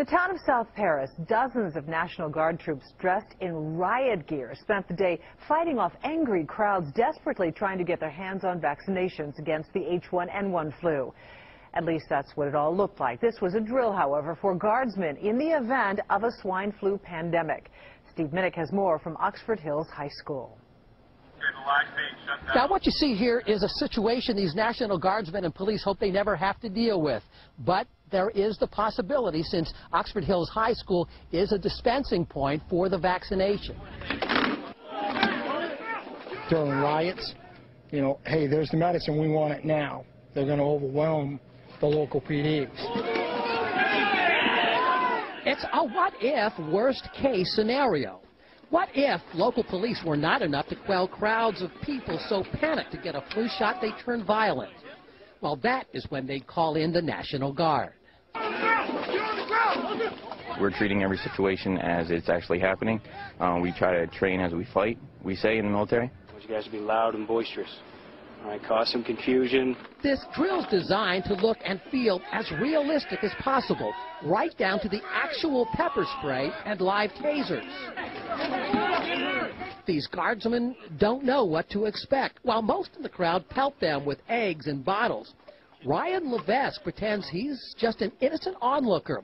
the town of South Paris, dozens of National Guard troops dressed in riot gear spent the day fighting off angry crowds desperately trying to get their hands on vaccinations against the H1N1 flu. At least that's what it all looked like. This was a drill, however, for guardsmen in the event of a swine flu pandemic. Steve Minnick has more from Oxford Hills High School. Now, what you see here is a situation these National Guardsmen and police hope they never have to deal with. But there is the possibility, since Oxford Hills High School is a dispensing point for the vaccination. During riots, you know, hey, there's the medicine, we want it now. They're going to overwhelm the local PDs. It's a what-if, worst-case scenario. What if local police were not enough to quell crowds of people so panicked to get a flu shot they turn violent? Well, that is when they'd call in the National Guard. We're treating every situation as it's actually happening. We try to train as we fight, we say in the military. I want you guys to be loud and boisterous. All right, cause some confusion. This drill's designed to look and feel as realistic as possible, right down to the actual pepper spray and live tasers. These guardsmen don't know what to expect, while most of the crowd pelt them with eggs and bottles. Ryan Levesque pretends he's just an innocent onlooker.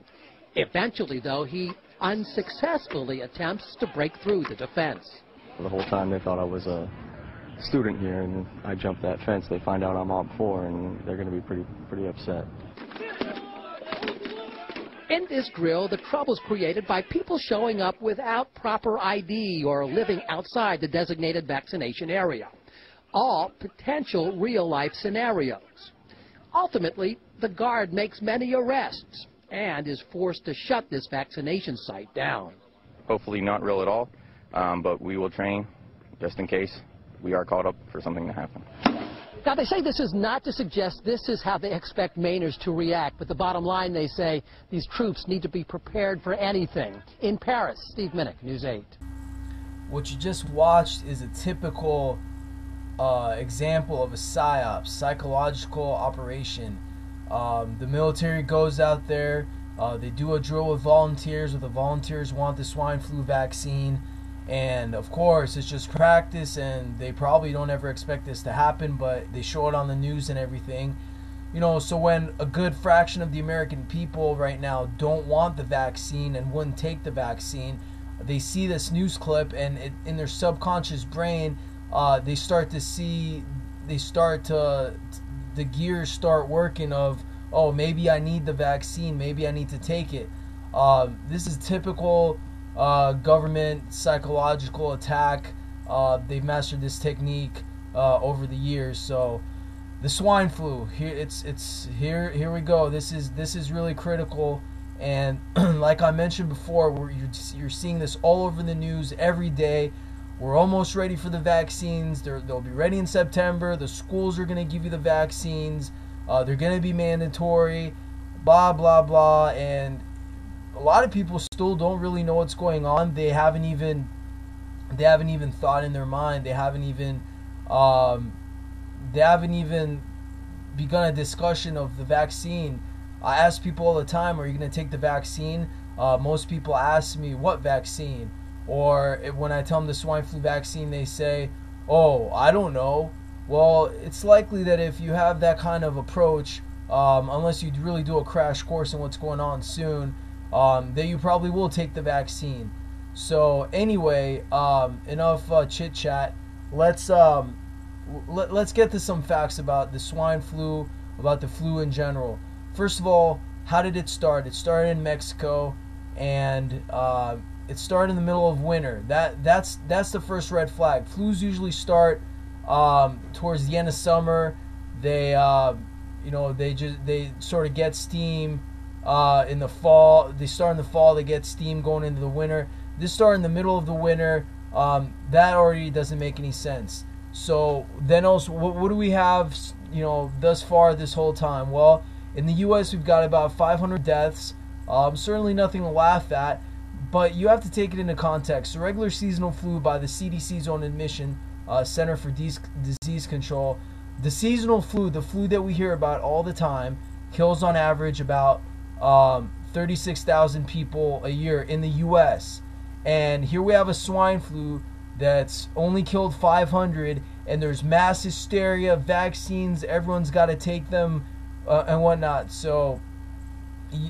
Eventually, though, he unsuccessfully attempts to break through the defense. The whole time they thought I was a student here, and I jumped that fence. They find out I'm on 4, and they're going to be pretty upset. In this drill, the trouble's created by people showing up without proper ID or living outside the designated vaccination area. All potential real-life scenarios. Ultimately, the Guard makes many arrests and is forced to shut this vaccination site down. Hopefully not real at all, but we will train just in case we are caught up for something to happen. Now, they say this is not to suggest this is how they expect Mainers to react, but the bottom line, they say, these troops need to be prepared for anything. In Paris, Steve Minnick, News 8. What you just watched is a typical example of a PSYOP, psychological operation. The military goes out there, they do a drill with volunteers, where the volunteers want the swine flu vaccine. And of course, it's just practice, and they probably don't ever expect this to happen, but they show it on the news and everything. You know, so when a good fraction of the American people right now don't want the vaccine and wouldn't take the vaccine, they see this news clip, and in their subconscious brain, the gears start working of, oh, maybe I need the vaccine, maybe I need to take it. This is typical government psychological attack. They've mastered this technique over the years. So the swine flu, here we go. This is really critical, and like I mentioned before, you're seeing this all over the news every day. We're almost ready for the vaccines. They'll be ready in September. The schools are going to give you the vaccines. They're going to be mandatory, blah blah blah. And a lot of people still don't really know what's going on. They haven't even thought in their mind. They haven't even begun a discussion of the vaccine. I ask people all the time, are you going to take the vaccine? Most people ask me, what vaccine? Or when I tell them the swine flu vaccine, they say, oh, I don't know. Well, it's likely that if you have that kind of approach, unless you really do a crash course in what's going on soon, then you probably will take the vaccine. So anyway, enough chit chat. Let's get to some facts about the swine flu, about the flu in general. First of all, how did it start? It started in Mexico, and it started in the middle of winter. That's the first red flag. Flus usually start towards the end of summer. They sort of get steam in the fall. They start in the fall. They get steam going into the winter. This started in the middle of the winter. That already doesn't make any sense. So then also, what do we have, thus far this whole time? Well, in the U.S. we've got about 500 deaths. Certainly nothing to laugh at, but you have to take it into context. The regular seasonal flu, by the CDC's own admission, Center for Disease Control, the seasonal flu, the flu that we hear about all the time, kills on average about 36,000 people a year in the U.S. And here we have a swine flu that's only killed 500, and there's mass hysteria, vaccines, everyone's got to take them and whatnot. So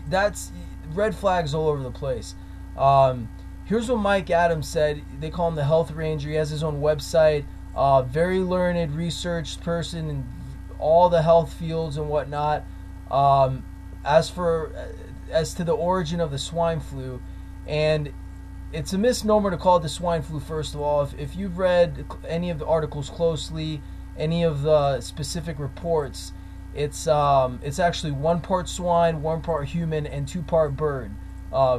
that's red flags all over the place. Here's what Mike Adams said. They call him the Health Ranger. He has his own website. Very learned, researched person in all the health fields and whatnot. As to the origin of the swine flu, and it's a misnomer to call it the swine flu. First of all, if you've read any of the articles closely, any of the specific reports, it's actually 1 part swine, 1 part human, and 2 part bird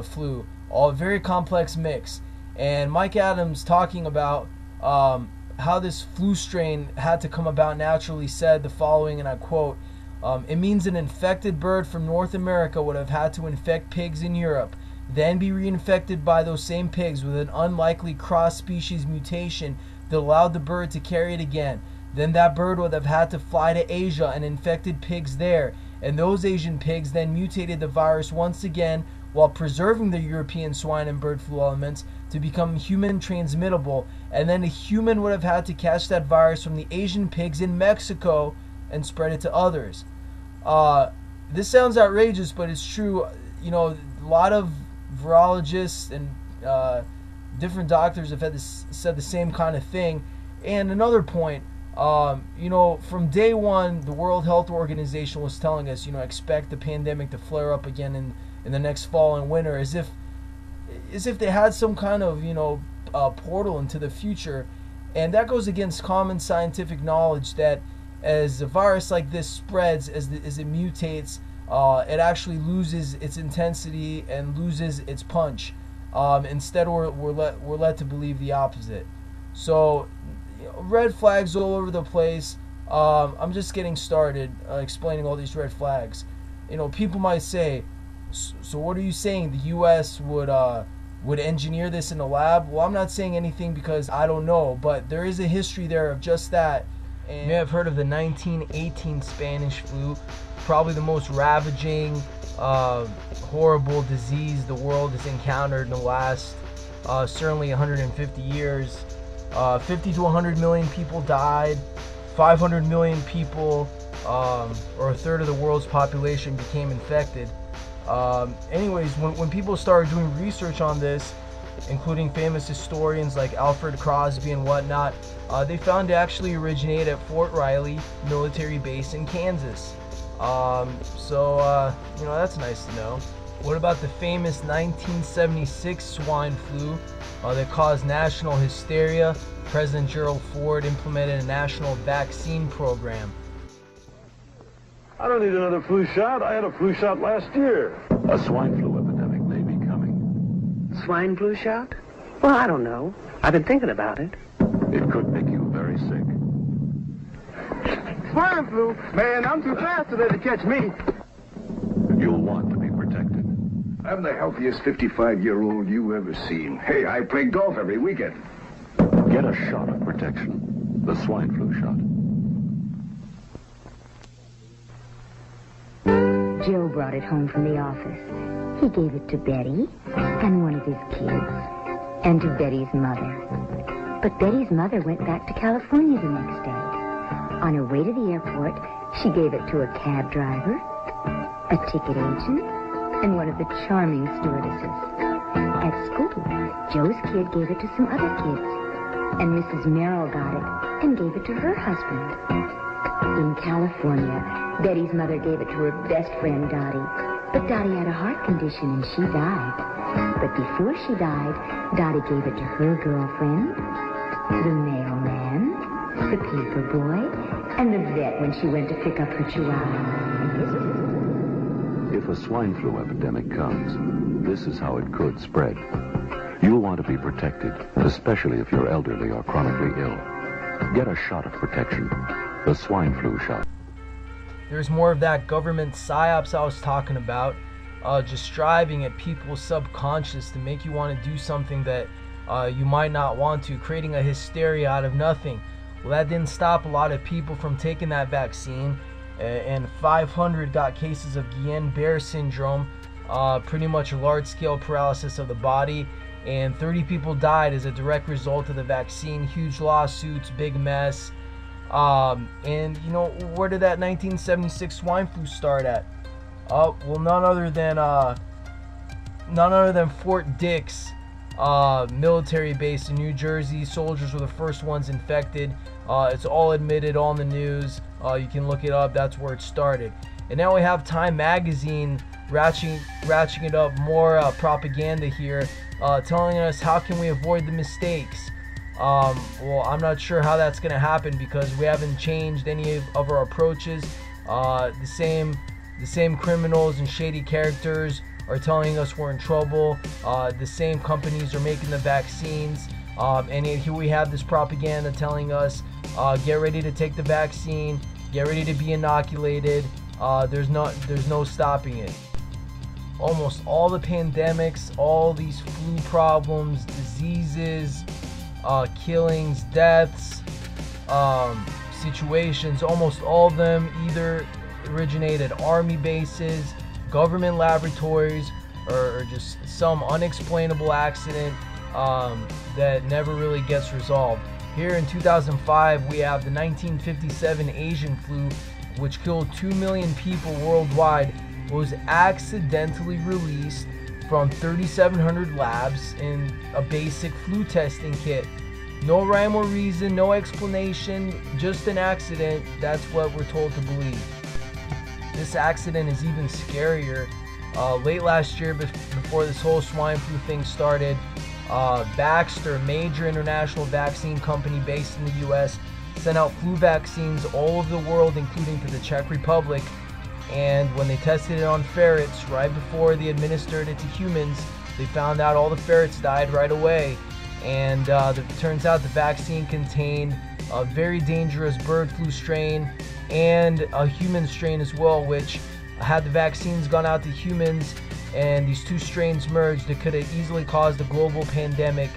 flu. All a very complex mix. And Mike Adams, talking about how this flu strain had to come about naturally, said the following, and I quote, "It means an infected bird from North America would have had to infect pigs in Europe, then be reinfected by those same pigs with an unlikely cross-species mutation that allowed the bird to carry it again. Then that bird would have had to fly to Asia and infected pigs there, and those Asian pigs then mutated the virus once again while preserving the European swine and bird flu elements to become human transmittable, and then a human would have had to catch that virus from the Asian pigs in Mexico and spread it to others." This sounds outrageous, but it's true. You know, a lot of virologists and different doctors have said the same kind of thing. And another point, you know, from day one, the World Health Organization was telling us, you know, expect the pandemic to flare up again in the next fall and winter, as if they had some kind of, you know, portal into the future. And that goes against common scientific knowledge that as a virus like this spreads, as it mutates, it actually loses its intensity and loses its punch. Instead, we're led to believe the opposite. So, you know, red flags all over the place. I'm just getting started explaining all these red flags. You know, people might say, so what are you saying? The U.S. would engineer this in a lab? Well, I'm not saying anything because I don't know, but there is a history there of just that. And you may have heard of the 1918 Spanish flu, probably the most ravaging, horrible disease the world has encountered in the last certainly 150 years. 50 to 100 million people died. 500 million people, or a third of the world's population, became infected. Anyways, when people started doing research on this, including famous historians like Alfred Crosby and whatnot, they found it actually originated at Fort Riley military base in Kansas. So you know, that's nice to know. What about the famous 1976 swine flu that caused national hysteria? President Gerald Ford implemented a national vaccine program. I don't need another flu shot. I had a flu shot last year. A swine flu epidemic may be coming. Swine flu shot? Well, I don't know. I've been thinking about it. It could make you very sick. Swine flu? Man, I'm too fast today to catch me. You'll want to be protected. I'm the healthiest 55-year-old you've ever seen. Hey, I play golf every weekend. Get a shot of protection. The swine flu shot. Joe brought it home from the office. He gave it to Betty and one of his kids and to Betty's mother. But Betty's mother went back to California the next day. On her way to the airport, she gave it to a cab driver, a ticket agent, and one of the charming stewardesses. At school, Joe's kid gave it to some other kids, and Mrs. Merrill got it and gave it to her husband. In California, Betty's mother gave it to her best friend, Dottie. But Dottie had a heart condition and she died. But before she died, Dottie gave it to her girlfriend, the mailman, the paper boy, and the vet when she went to pick up her chihuahua. If a swine flu epidemic comes, this is how it could spread. You'll want to be protected, especially if you're elderly or chronically ill. Get a shot of protection, the swine flu shot. There's more of that government psyops I was talking about, just driving at people's subconscious to make you want to do something that you might not want to, creating a hysteria out of nothing. Well, that didn't stop a lot of people from taking that vaccine, and 500 got cases of Guillain-Barré syndrome. pretty much large-scale paralysis of the body, and 30 people died as a direct result of the vaccine. Huge lawsuits, big mess. And you know, where did that 1976 swine flu start at? Well, none other than Fort Dix military base in New Jersey. Soldiers were the first ones infected. It's all admitted on the news. You can look it up. That's where it started. And now we have Time Magazine ratcheting it up, more propaganda here, telling us how can we avoid the mistakes. Well, I'm not sure how that's going to happen because we haven't changed any of our approaches. The same criminals and shady characters are telling us we're in trouble. The same companies are making the vaccines, and yet here we have this propaganda telling us, get ready to take the vaccine, get ready to be inoculated. There's no stopping it. Almost all the pandemics, all these flu problems, diseases, killings, deaths, situations, almost all of them either originated army bases, government laboratories, or just some unexplainable accident that never really gets resolved. Here in 2005, we have the 1957 Asian flu, which killed 2 million people worldwide, was accidentally released from 3,700 labs in a basic flu testing kit. No rhyme or reason, no explanation, just an accident. That's what we're told to believe. This accident is even scarier. Late last year, before this whole swine flu thing started, Baxter, a major international vaccine company based in the US, sent out flu vaccines all over the world, including to the Czech Republic. And when they tested it on ferrets, right before they administered it to humans, they found out all the ferrets died right away. And it turns out the vaccine contained a very dangerous bird flu strain and a human strain as well, which had the vaccines gone out to humans and these two strains merged, it could have easily caused a global pandemic.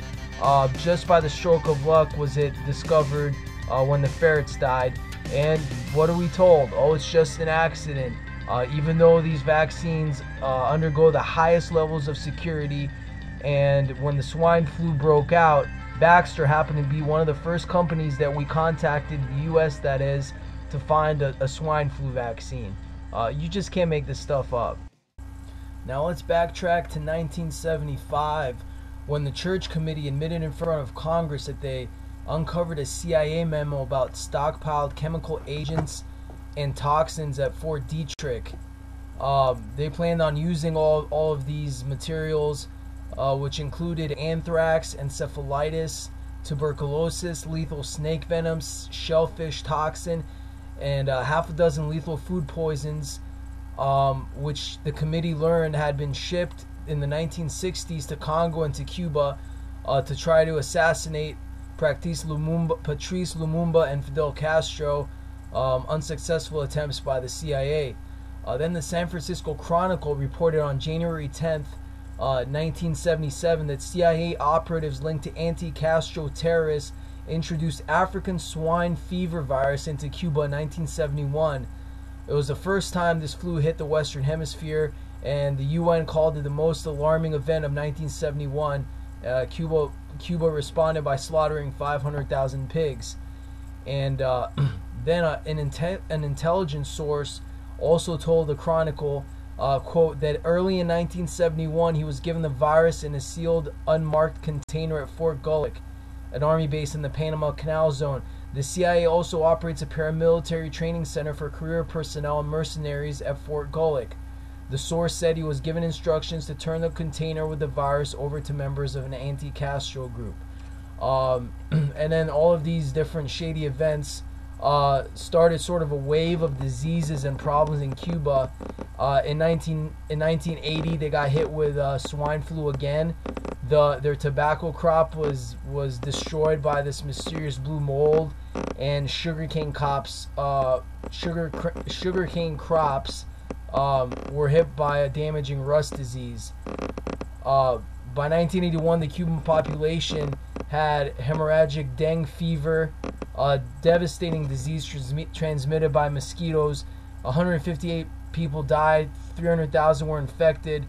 Just by the stroke of luck was it discovered when the ferrets died. And what are we told? Oh, it's just an accident. Even though these vaccines undergo the highest levels of security, and when the swine flu broke out, Baxter happened to be one of the first companies that we contacted, the US that is, to find a swine flu vaccine. You just can't make this stuff up. Now let's backtrack to 1975, when the Church Committee admitted in front of Congress that they uncovered a CIA memo about stockpiled chemical agents and toxins at Fort Detrick. They planned on using all of these materials, which included anthrax, encephalitis, tuberculosis, lethal snake venoms, shellfish toxin, and half a dozen lethal food poisons, which the committee learned had been shipped in the 1960s to Congo and to Cuba to try to assassinate Patrice Lumumba and Fidel Castro. Unsuccessful attempts by the CIA. Then the San Francisco Chronicle reported on January 10th, 1977 that CIA operatives linked to anti-Castro terrorists introduced African swine fever virus into Cuba in 1971. It was the first time this flu hit the Western Hemisphere, and the UN called it the most alarming event of 1971. Cuba responded by slaughtering 500,000 pigs. And then an intelligence source also told the Chronicle, quote, that early in 1971 he was given the virus in a sealed, unmarked container at Fort Gulick, an army base in the Panama Canal Zone. The CIA also operates a paramilitary training center for career personnel and mercenaries at Fort Gulick. The source said he was given instructions to turn the container with the virus over to members of an anti-Castro group. And then all of these different shady events started sort of a wave of diseases and problems in Cuba. In 1980, they got hit with swine flu again. Their tobacco crop was destroyed by this mysterious blue mold, and sugarcane crops were hit by a damaging rust disease. By 1981, the Cuban population had hemorrhagic dengue fever, a devastating disease transmitted by mosquitoes. 158 people died, 300,000 were infected.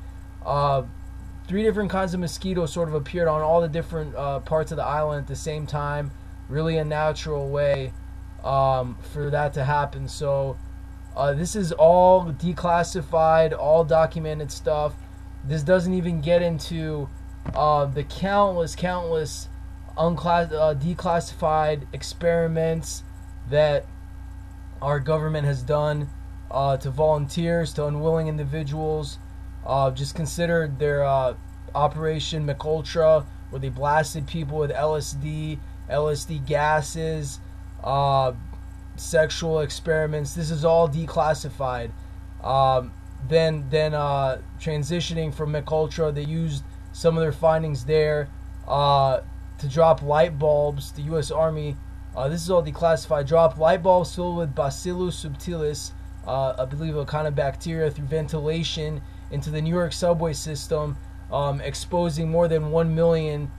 3 different kinds of mosquitoes sort of appeared on all the different parts of the island at the same time. Really a natural way for that to happen. So this is all declassified, all documented stuff. This doesn't even get into the countless declassified experiments that our government has done to volunteers, to unwilling individuals. Just consider their Operation McUltra, where they blasted people with LSD gases, sexual experiments. This is all declassified. Then transitioning from McUltra, they used some of their findings there to drop light bulbs. The U.S. Army, this is all declassified, dropped light bulbs filled with Bacillus subtilis, I believe a kind of bacteria, through ventilation into the New York subway system, exposing more than 1 million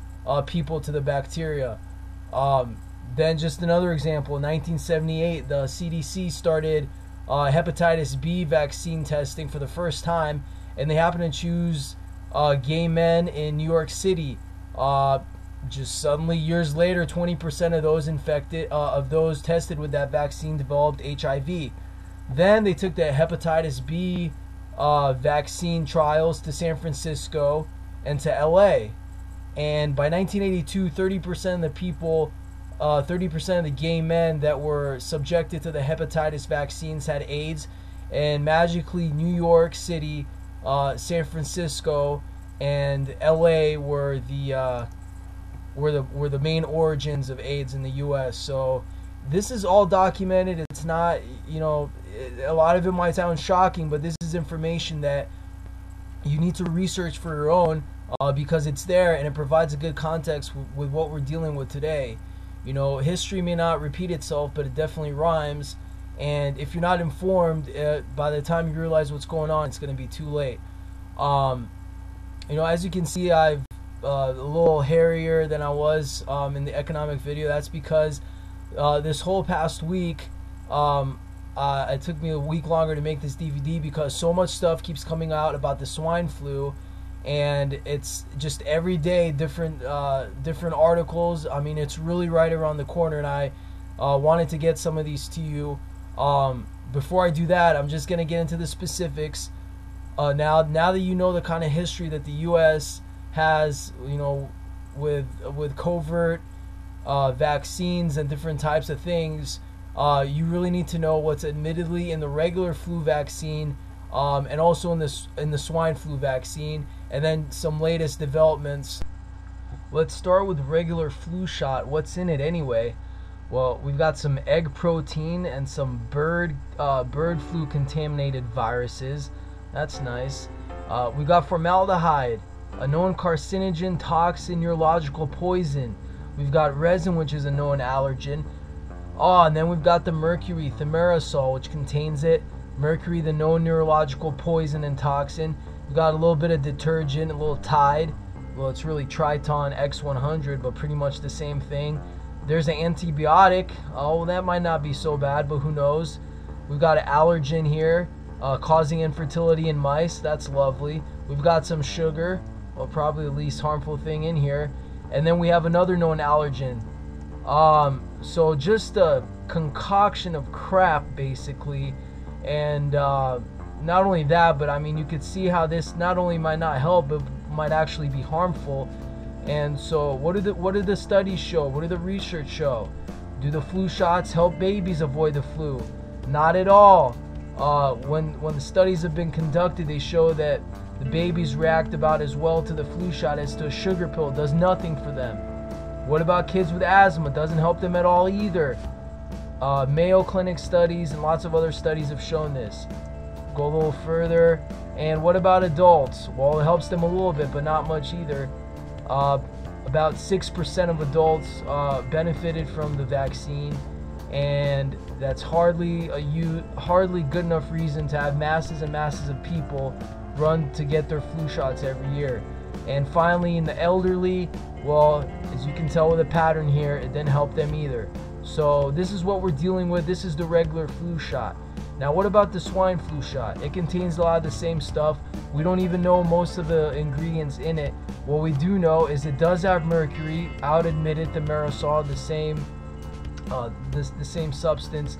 people to the bacteria. Then just another example, in 1978, the CDC started hepatitis B vaccine testing for the first time, and they happened to choose gay men in New York City. Just suddenly, years later, 20% of those infected, of those tested with that vaccine, developed HIV. Then they took the hepatitis B vaccine trials to San Francisco and to LA. And by 1982, 30% of the people, 30% of the gay men that were subjected to the hepatitis vaccines had AIDS. And magically, New York City, San Francisco, and LA were the main origins of AIDS in the U.S. So this is all documented. It's not, you know, a lot of it might sound shocking, but this is information that you need to research for your own, because it's there and it provides a good context with what we're dealing with today. You know, history may not repeat itself, but it definitely rhymes. And if you're not informed, by the time you realize what's going on, it's going to be too late. You know, as you can see, I'm a little hairier than I was in the economic video. That's because this whole past week, it took me a week longer to make this DVD because so much stuff keeps coming out about the swine flu, and it's just every day different articles. I mean, it's really right around the corner, and I wanted to get some of these to you. Before I do that, I'm just gonna get into the specifics. Now that you know the kind of history that the U.S. has, you know, with covert vaccines and different types of things, you really need to know what's admittedly in the regular flu vaccine, and also in the swine flu vaccine, and then some latest developments. Let's start with regular flu shot. What's in it anyway? Well, we've got some egg protein and some bird flu contaminated viruses. That's nice. We've got formaldehyde, a known carcinogen, toxin, neurological poison. We've got resin, which is a known allergen. And then we've got the mercury, thimerosal, which contains it. Mercury, the known neurological poison and toxin. We've got a little bit of detergent, a little Tide. Well, it's really Triton X100, but pretty much the same thing. There's an antibiotic. Oh, that might not be so bad, but who knows? We've got an allergen here, causing infertility in mice. That's lovely. We've got some sugar, well, probably the least harmful thing in here. And then we have another known allergen. So just a concoction of crap, basically. And not only that, but I mean, you could see how this not only might not help, but might actually be harmful. And so what do the studies show? What do the research show? Do the flu shots help babies avoid the flu? Not at all. When the studies have been conducted, they show that the babies react about as well to the flu shot as to a sugar pill. It does nothing for them. What about kids with asthma? It doesn't help them at all either. Mayo Clinic studies and lots of other studies have shown this. Go a little further. And what about adults? Well, it helps them a little bit, but not much either. About 6% of adults benefited from the vaccine, and that's hardly good enough reason to have masses and masses of people run to get their flu shots every year. And finally, in the elderly, well, as you can tell with the pattern here, it didn't help them either. So this is what we're dealing with. This is the regular flu shot. Now, what about the swine flu shot? It contains a lot of the same stuff. We don't even know most of the ingredients in it. What we do know is it does have mercury, out admitted thimerosal, the same substance,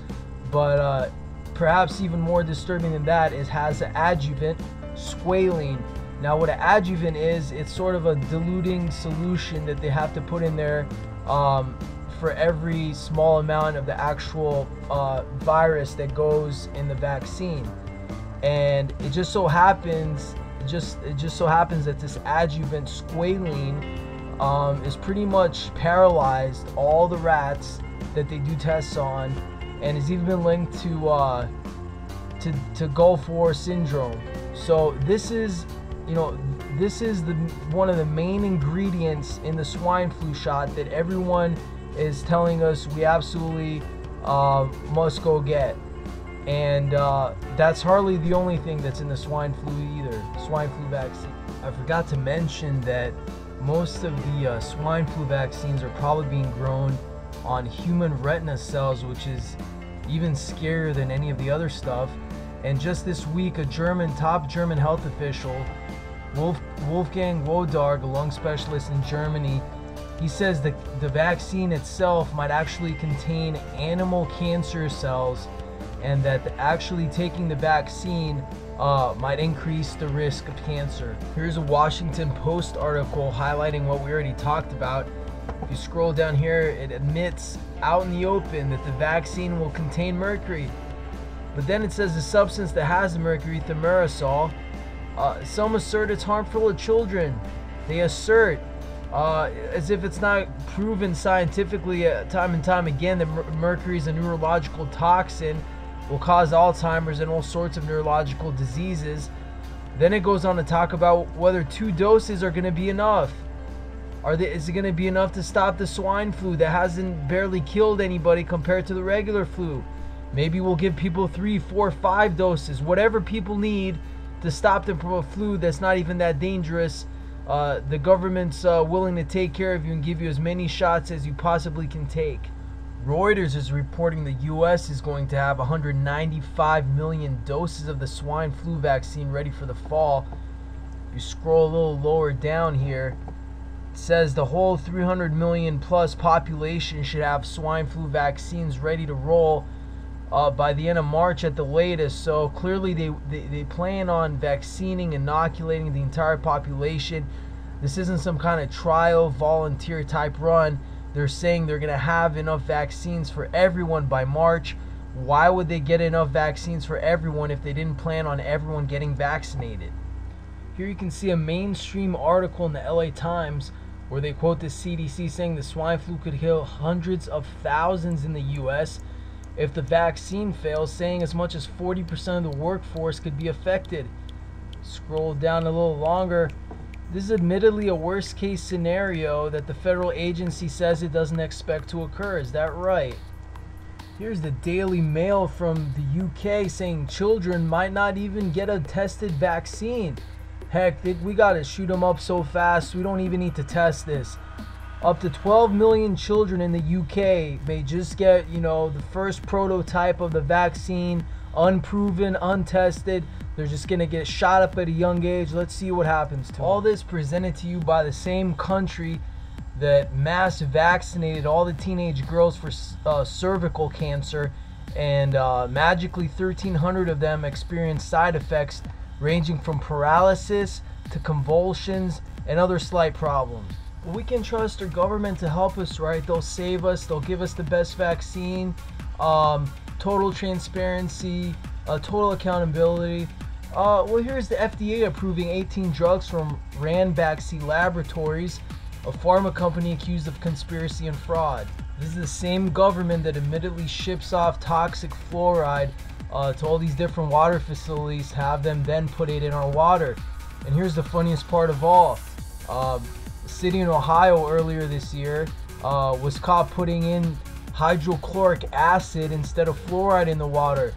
but perhaps even more disturbing than that is has an adjuvant, squalene. Now, what an adjuvant is, it's sort of a diluting solution that they have to put in there for every small amount of the actual virus that goes in the vaccine. And it just so happens that this adjuvant, squalene, is pretty much paralyzed all the rats that they do tests on, and has even been linked to Gulf War syndrome. So this is one of the main ingredients in the swine flu shot that everyone is telling us we absolutely must go get. And that's hardly the only thing that's in the swine flu either, swine flu vaccine. I forgot to mention that most of the swine flu vaccines are probably being grown on human retina cells, which is even scarier than any of the other stuff. And just this week, a top German health official, Wolfgang Wodarg, a lung specialist in Germany, he says that the vaccine itself might actually contain animal cancer cells, and that actually taking the vaccine might increase the risk of cancer. Here's a Washington Post article highlighting what we already talked about. If you scroll down here, it admits out in the open that the vaccine will contain mercury. But then it says the substance that has the mercury, thimerosal, some assert it's harmful to children. They assert, as if it's not proven scientifically time and time again, that mercury is a neurological toxin, will cause Alzheimer's and all sorts of neurological diseases. Then it goes on to talk about whether 2 doses are going to be enough. Is it going to be enough to stop the swine flu that hasn't barely killed anybody compared to the regular flu? Maybe we'll give people 3, 4, 5 doses, whatever people need to stop them from a flu that's not even that dangerous. The government's willing to take care of you and give you as many shots as you possibly can take. Reuters is reporting the U.S. is going to have 195 million doses of the swine flu vaccine ready for the fall. If you scroll a little lower down here, it says the whole 300 million plus population should have swine flu vaccines ready to roll by the end of March at the latest. So clearly they plan on vaccinating, inoculating the entire population. This isn't some kind of trial, volunteer type run. They're saying they're going to have enough vaccines for everyone by March. Why would they get enough vaccines for everyone if they didn't plan on everyone getting vaccinated? Here you can see a mainstream article in the LA Times where they quote the CDC saying the swine flu could kill hundreds of thousands in the U.S. if the vaccine fails, saying as much as 40% of the workforce could be affected. Scroll down a little longer. This is admittedly a worst case scenario that the federal agency says it doesn't expect to occur. Is that right? Here's the Daily Mail from the UK saying children might not even get a tested vaccine. Heck, we gotta shoot them up so fast we don't even need to test this. Up to 12 million children in the UK may just get, the first prototype of the vaccine, unproven, untested. They're just going to get shot up at a young age. Let's see what happens to them. All this presented to you by the same country that mass vaccinated all the teenage girls for cervical cancer, and magically 1,300 of them experienced side effects ranging from paralysis to convulsions and other slight problems. We can trust our government to help us, right? They'll save us. They'll give us the best vaccine, total transparency, total accountability. Well, here's the FDA approving 18 drugs from Ranbaxy Laboratories, a pharma company accused of conspiracy and fraud. This is the same government that admittedly ships off toxic fluoride to all these different water facilities, have them then put it in our water. And here's the funniest part of all. A city in Ohio earlier this year was caught putting in hydrochloric acid instead of fluoride in the water.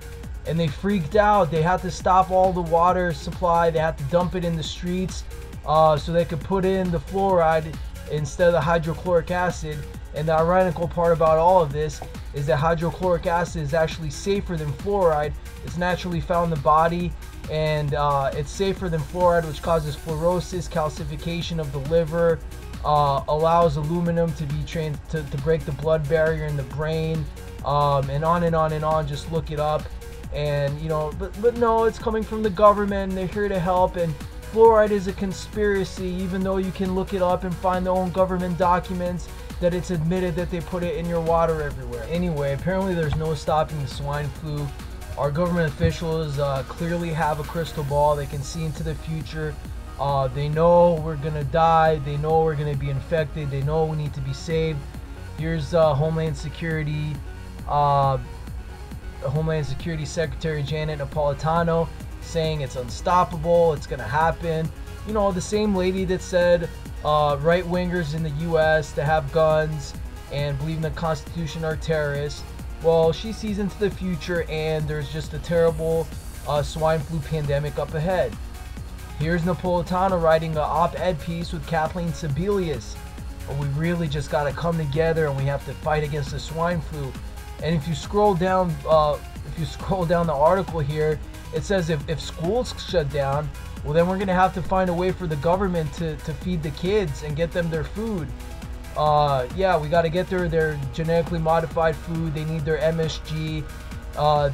And they freaked out. They had to stop all the water supply. They had to dump it in the streets so they could put in the fluoride instead of the hydrochloric acid. And the ironical part about all of this is that hydrochloric acid is actually safer than fluoride. It's naturally found in the body, and it's safer than fluoride, which causes fluorosis, calcification of the liver, allows aluminum to be trained to break the blood barrier in the brain, and on and on and on. Just look it up. And you know, but no, it's coming from the government, and they're here to help. And fluoride is a conspiracy, even though you can look it up and find their own government documents that it's admitted that they put it in your water everywhere. Anyway, apparently there's no stopping the swine flu. Our government officials clearly have a crystal ball. They can see into the future. They know we're gonna die. They know we're gonna be infected. They know we need to be saved. Here's Homeland Security Secretary Janet Napolitano saying it's unstoppable, it's gonna happen. You know, the same lady that said right-wingers in the US that have guns and believe in the Constitution are terrorists. Well, she sees into the future, and there's just a terrible swine flu pandemic up ahead. Here's Napolitano writing an op-ed piece with Kathleen Sebelius. We really just got to come together, and we have to fight against the swine flu. And if you scroll down, the article here, it says if schools shut down, well, then we're gonna have to find a way for the government to feed the kids and get them their food. Yeah, we got to get their genetically modified food. They need their MSG.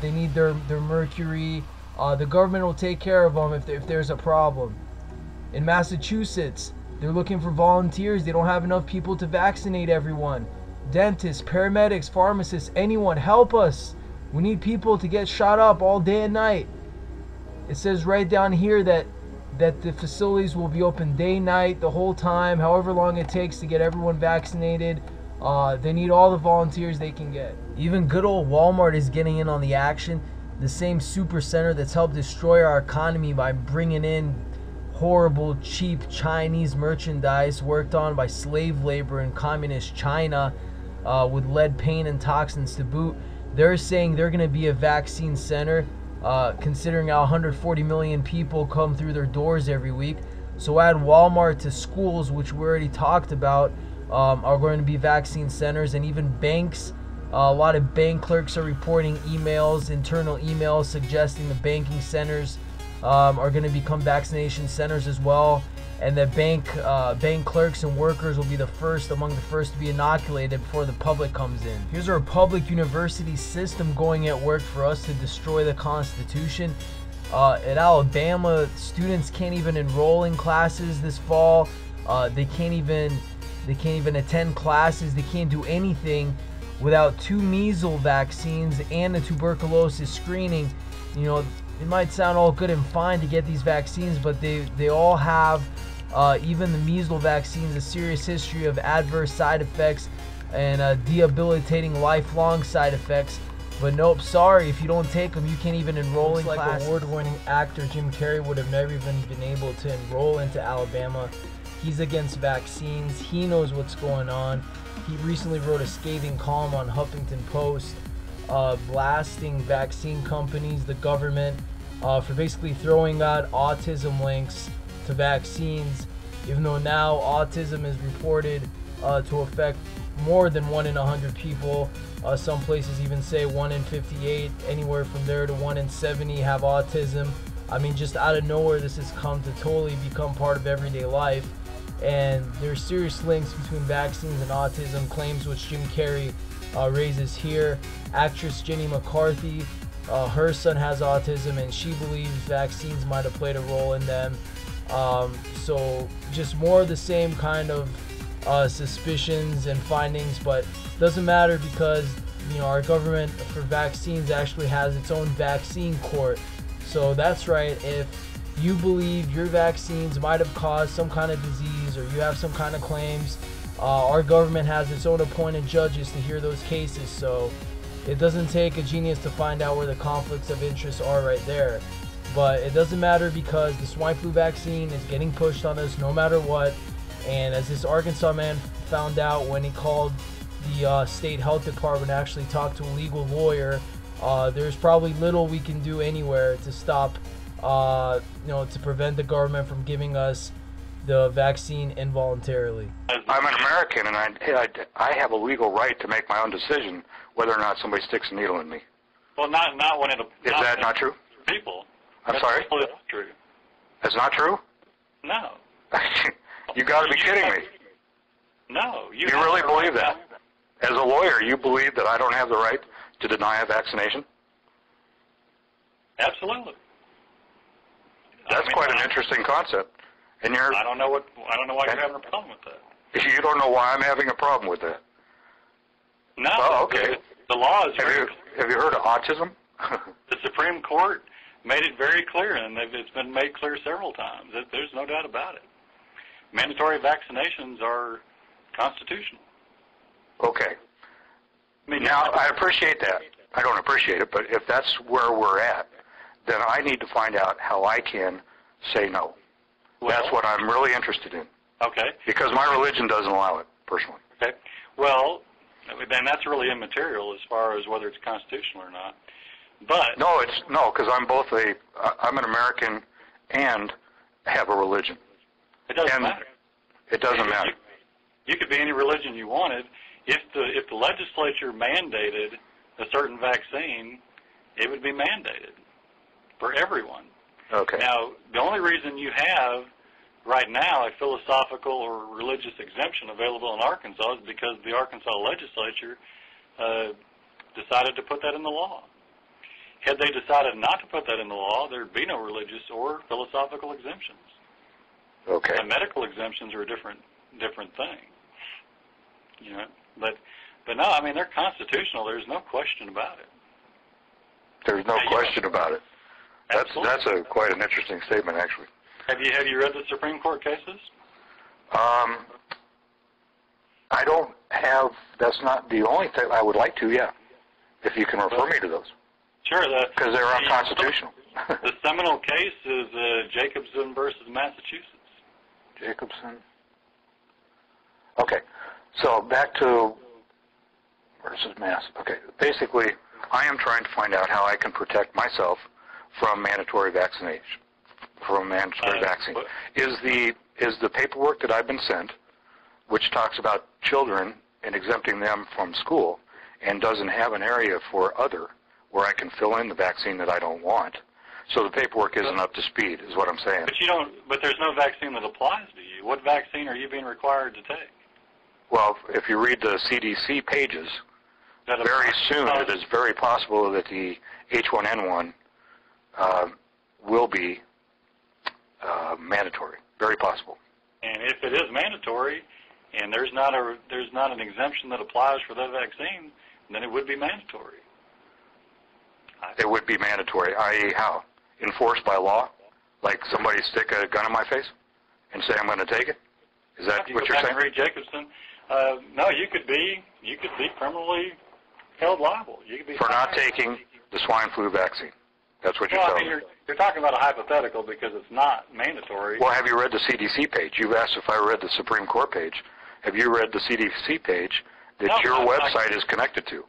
They need their mercury. The government will take care of them if there's a problem. In Massachusetts, they're looking for volunteers. They don't have enough people to vaccinate everyone. Dentists, paramedics, pharmacists, anyone, help us. We need people to get shot up all day and night. It says right down here that the facilities will be open day, night, the whole time, however long it takes to get everyone vaccinated. They need all the volunteers they can get. Even good old Walmart is getting in on the action. The same super center that's helped destroy our economy by bringing in horrible, cheap Chinese merchandise worked on by slave labor in communist China, with lead paint and toxins to boot. They're saying they're going to be a vaccine center, considering how 140 million people come through their doors every week. So add Walmart to schools, which we already talked about, are going to be vaccine centers, and even banks. A lot of bank clerks are reporting internal emails suggesting the banking centers are going to become vaccination centers as well, and that bank clerks and workers will be among the first to be inoculated before the public comes in. Here's our public university system going at work for us to destroy the Constitution. At Alabama, students can't even enroll in classes this fall. They can't even attend classes. They can't do anything without 2 measles vaccines and a tuberculosis screening. You know, it might sound all good and fine to get these vaccines, but they all have, even the measles vaccines, a serious history of adverse side effects and debilitating lifelong side effects. But nope, sorry, if you don't take them, you can't even enroll in class. Like award-winning actor Jim Carrey would have never even been able to enroll into Alabama. He's against vaccines. He knows what's going on. He recently wrote a scathing column on Huffington Post, blasting vaccine companies, the government, for basically throwing out autism links to vaccines, even though now autism is reported to affect more than 1 in 100 people. Some places even say 1 in 58, anywhere from there to 1 in 70 have autism. I mean, just out of nowhere, this has come to totally become part of everyday life. And there's serious links between vaccines and autism, claims which Jim Carrey raises here. Actress Jenny McCarthy, her son has autism, and she believes vaccines might have played a role in them. So just more of the same kind of suspicions and findings, but doesn't matter because, you know, our government for vaccines actually has its own vaccine court. So that's right, if you believe your vaccines might have caused some kind of disease, or you have some kind of claims, our government has its own appointed judges to hear those cases. So it doesn't take a genius to find out where the conflicts of interest are right there. But it doesn't matter because the swine flu vaccine is getting pushed on us no matter what. And as this Arkansas man found out when he called the state health department to actually talk to a legal lawyer, there's probably little we can do anywhere to stop, to prevent the government from giving us the vaccine involuntarily? I'm an American, and I have a legal right to make my own decision whether or not somebody sticks a needle in me. Well, not when it. Is that not true? People. I'm sorry? That's not true. That's not true? No. You got to be kidding me. No. You really believe that? As a lawyer, you believe that I don't have the right to deny a vaccination? Absolutely. That's quite an interesting concept. And you're. I don't know why you're having a problem with that. You don't know why I'm having a problem with that. No. Oh, okay. The law is. Have you heard of autism? The Supreme Court made it very clear, and it's been made clear several times. There's no doubt about it. Mandatory vaccinations are constitutional. Okay. Now, I appreciate that. I don't appreciate it, but if that's where we're at, then I need to find out how I can say no. Well, that's what I'm really interested in. Okay. Because my religion doesn't allow it, personally. Okay. Well, then that's really immaterial as far as whether it's constitutional or not. But no, because I'm an American and have a religion. It doesn't matter. It doesn't matter. You could be any religion you wanted. If the legislature mandated a certain vaccine, it would be mandated for everyone. Okay. Now, the only reason you have right now a philosophical or religious exemption available in Arkansas is because the Arkansas legislature decided to put that in the law. Had they decided not to put that in the law, there would be no religious or philosophical exemptions. Okay. And medical exemptions are a different thing. You know, but no, I mean, they're constitutional. There's no question about it. There's no question about it. That's quite an interesting statement, actually. Have you read the Supreme Court cases? I don't have. That's not the only thing. I would like to, yeah. If you can refer me to those. Sure. Because they're unconstitutional. The seminal case is Jacobson versus Massachusetts. Jacobson. Okay. So back to versus Mass. Okay. Basically, I am trying to find out how I can protect myself from mandatory vaccination, from mandatory vaccine. Is the paperwork that I've been sent, which talks about children and exempting them from school, and doesn't have an area for other where I can fill in the vaccine that I don't want. So the paperwork isn't up to speed, is what I'm saying. But there's no vaccine that applies to you. What vaccine are you being required to take? Well, if you read the CDC pages, very soon it is very possible that the H1N1 will be mandatory. Very possible. And if it is mandatory, and there's not an exemption that applies for that vaccine, then it would be mandatory. It would be mandatory, i.e. how? Enforced by law? Like somebody stick a gun in my face and say I'm going to take it? Is that what you're saying? Read Jacobson. No, you could be criminally held liable. You could be for not taking the swine flu vaccine. That's what you're telling me. You're talking about a hypothetical because it's not mandatory. Well, have you read the CDC page? You've asked if I read the Supreme Court page. Have you read the CDC page that your website is connected to?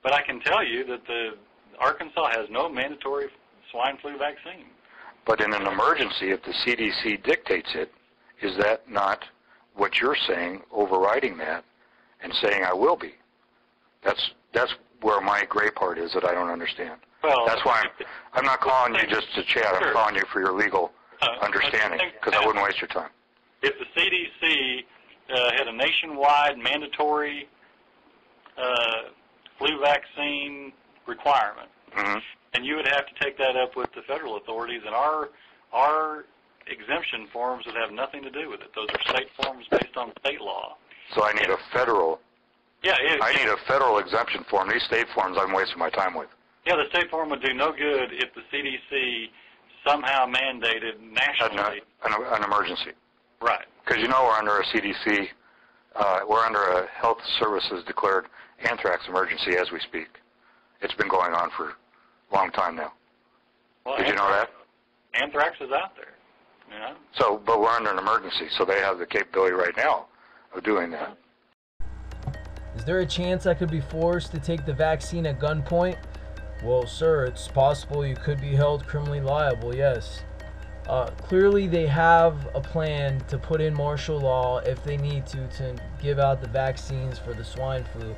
But I can tell you that Arkansas has no mandatory swine flu vaccine. But in an emergency, if the CDC dictates it, is that not what you're saying, overriding that and saying I will be? That's where my gray part is that I don't understand. Well, that's why I'm not calling you just to chat. I'm calling you for your legal understanding, because I wouldn't waste your time. If the CDC had a nationwide mandatory flu vaccine requirement, and you would have to take that up with the federal authorities, and our exemption forms would have nothing to do with it. Those are state forms based on state law. So I need a federal. Yeah, I need a federal exemption form. These state forms I'm wasting my time with. Yeah, the state form would do no good if the CDC somehow mandated nationally an emergency. Right. Because you know we're under a CDC, we're under a health services declared anthrax emergency as we speak. It's been going on for a long time now. Well, did you know that? Anthrax is out there. Yeah. So, but we're under an emergency, so they have the capability right now of doing that. Is there a chance I could be forced to take the vaccine at gunpoint? Well, sir, it's possible you could be held criminally liable, yes. Clearly they have a plan to put in martial law if they need to give out the vaccines for the swine flu.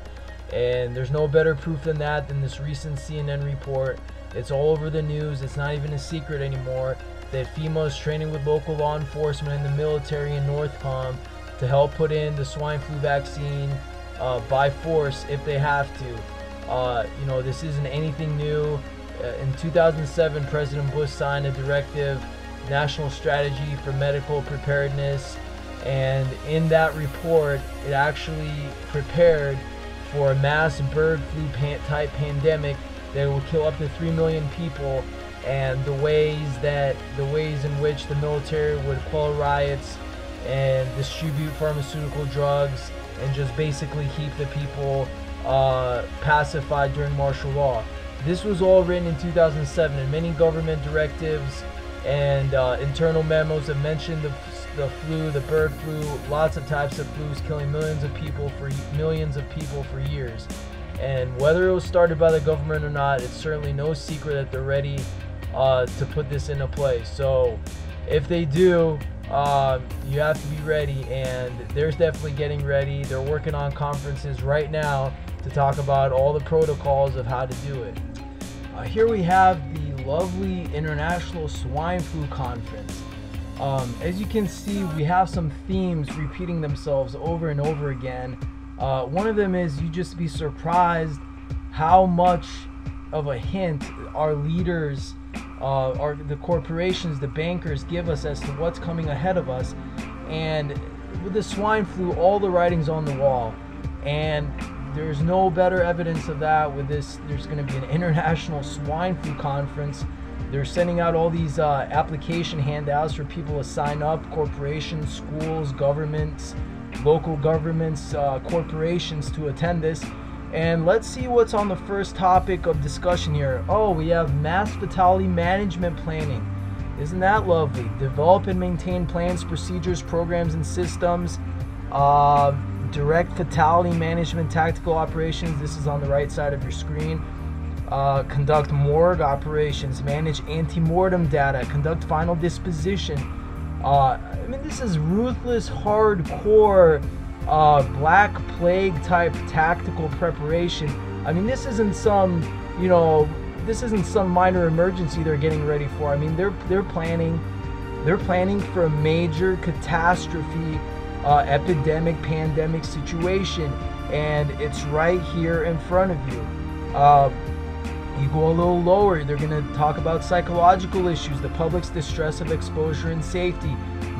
And there's no better proof than that than this recent CNN report. It's all over the news. It's not even a secret anymore that FEMA is training with local law enforcement and the military in North Palm to help put in the swine flu vaccine by force if they have to. You know, this isn't anything new. In 2007, President Bush signed a directive, National Strategy for Medical Preparedness, and in that report, it actually prepared for a mass bird flu type pandemic that would kill up to 3 million people, and the ways in which the military would quell riots and distribute pharmaceutical drugs and just basically keep the people pacified during martial law. This was all written in 2007, and many government directives and internal memos have mentioned the flu, the bird flu, lots of types of flus killing millions of people for years. And whether it was started by the government or not, it's certainly no secret that they're ready to put this into place. So if they do, you have to be ready, and they're definitely getting ready. They're working on conferences right now to talk about all the protocols of how to do it. Here we have the lovely International Swine Flu Conference. As you can see, we have some themes repeating themselves over and over again. One of them is you just be surprised how much of a hint our leaders, the corporations, the bankers give us as to what's coming ahead of us. And with the swine flu, all the writing's on the wall. And there's no better evidence of that with this. There's going to be an International Swine Flu Conference. They're sending out all these application handouts for people to sign up, corporations, schools, governments, local governments, corporations to attend this. And let's see what's on the first topic of discussion here. Oh, we have mass fatality management planning. Isn't that lovely? Develop and maintain plans, procedures, programs, and systems. Direct fatality management tactical operations. This is on the right side of your screen. Conduct morgue operations, manage antemortem data, conduct final disposition. I mean, this is ruthless, hardcore, Black Plague type tactical preparation. I mean, this isn't some, you know, this isn't some minor emergency they're getting ready for. I mean, they're planning for a major catastrophe, epidemic, pandemic situation, and it's right here in front of you. You go a little lower, they're going to talk about psychological issues, the public's distress of exposure and safety,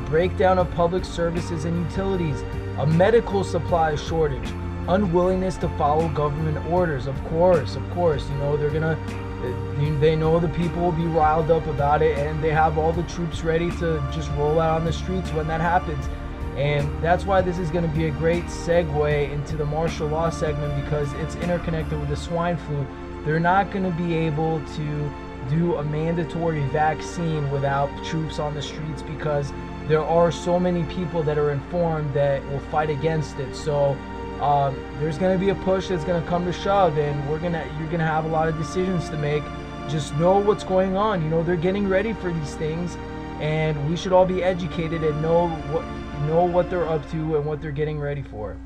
breakdown of public services and utilities, a medical supply shortage, unwillingness to follow government orders. Of course, you know, they know the people will be riled up about it, and they have all the troops ready to just roll out on the streets when that happens. And that's why this is going to be a great segue into the martial law segment, because it's interconnected with the swine flu. They're not going to be able to do a mandatory vaccine without troops on the streets, because there are so many people that are informed that will fight against it. So there's going to be a push that's going to come to shove, and you're going to have a lot of decisions to make. Just know what's going on. You know, they're getting ready for these things, and we should all be educated and know what they're up to and what they're getting ready for.